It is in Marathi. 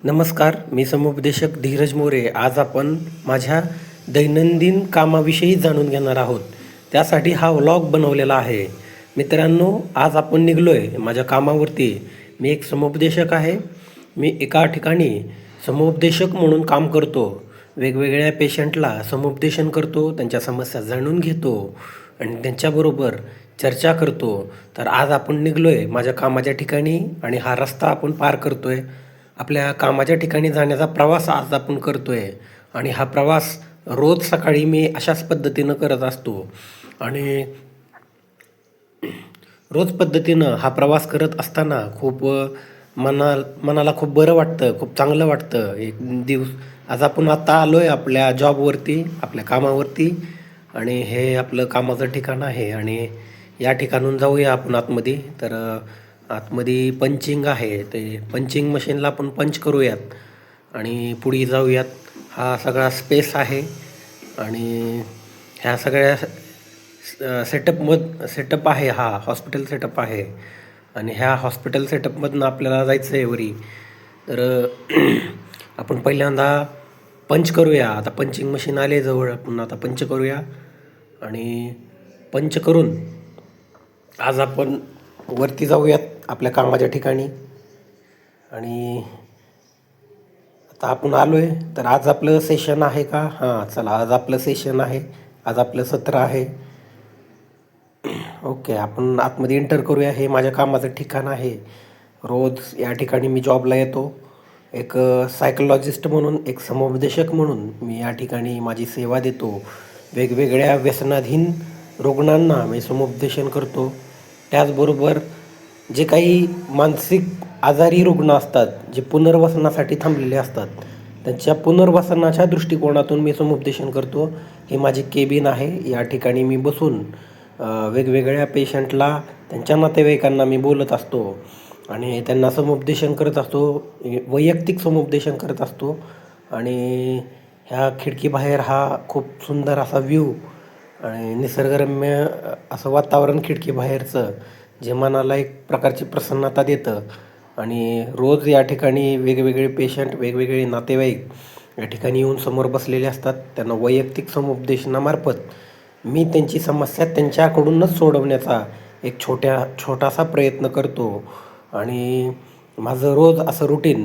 नमस्कार, मी समुपदेशक धीरज मोरे. आज आपण माझ्या दैनंदिन कामाविषयी जाणून घेणार आहोत. त्यासाठी हा व्लॉग बनवलेला आहे. मित्रांनो, आज आपण निघलोय माझ्या कामावरती. मी एक समुपदेशक आहे. मी एका ठिकाणी समुपदेशक म्हणून काम करतो. वेगवेगळ्या पेशंटला समुपदेशन करतो, त्यांच्या समस्या जाणून घेतो आणि त्यांच्याबरोबर चर्चा करतो. तर आज आपण निघलोय माझ्या कामाच्या ठिकाणी आणि हा रस्ता आपण पार करतोय. आपल्या कामाच्या ठिकाणी जाण्याचा प्रवास आज आपण करतोय आणि हा प्रवास रोज सकाळी मी अशाच पद्धतीनं करत असतो आणि रोज पद्धतीनं हा प्रवास करत असताना खूप मनाला खूप बरं वाटतं, खूप चांगलं वाटतं. एक दिवस आज आपण आता आलोय आपल्या जॉबवरती, आपल्या कामावरती आणि हे आपलं कामाचं ठिकाण आहे आणि या ठिकाणून जाऊया आपण आतमध्ये. तर आतमध्ये पंचिंग आहे, ते पंचिंग मशीनला आपण पंच करूयात आणि पुढे जाऊयात. हा सगळा स्पेस आहे आणि ह्या सगळ्या सेटअप आहे. हा हॉस्पिटल सेटअप आहे आणि ह्या हॉस्पिटल सेटअपमधनं आपल्याला जायचं आहे वरी. तर आपण पहिल्यांदा पंच करूया. आता पंचिंग मशीन आले जवळ, आपण आता पंच करूया आणि पंच करून आज आपण वरती जाऊयात आपल्या कामाच्या ठिकाणी. आणि आता आपण आलो आहे, तर आज आपलं सेशन आहे का? हां, चला, आज आपलं सेशन आहे, आज आपलं सत्र आहे. ओके, आपण आतमध्ये एंटर करूया. हे माझ्या कामाचं ठिकाण आहे. रोज या ठिकाणी मी जॉबला येतो. एक सायकोलॉजिस्ट म्हणून, एक समुपदेशक म्हणून मी या ठिकाणी माझी सेवा देतो. वेगवेगळ्या व्यसनाधीन रुग्णांना मी समुपदेशन करतो. त्याचबरोबर जे काही मानसिक आजारी रुग्ण असतात, जे पुनर्वसनासाठी थांबलेले असतात, त्यांच्या पुनर्वसनाच्या दृष्टिकोनातून मी समुपदेशन करतो. ही माझी केबिन आहे. या ठिकाणी मी बसून वेगवेगळ्या पेशंटला, त्यांच्या नातेवाईकांना मी बोलत असतो आणि त्यांना समुपदेशन करत असतो, वैयक्तिक समुपदेशन करत असतो. आणि ह्या खिडकीबाहेर हा खूप सुंदर असा व्ह्यू आणि निसर्गरम्य असं वातावरण खिडकीबाहेरचं, जे मनाला एक प्रकारची प्रसन्नता देतं. आणि रोज या ठिकाणी वेगवेगळे पेशंट, वेगवेगळे नातेवाईक या ठिकाणी येऊन समोर बसलेले असतात. त्यांना वैयक्तिक समुपदेशनामार्फत मी त्यांची समस्या त्यांच्याकडूनच सोडवण्याचा एक छोटासा प्रयत्न करतो. आणि माझं रोज असं रुटीन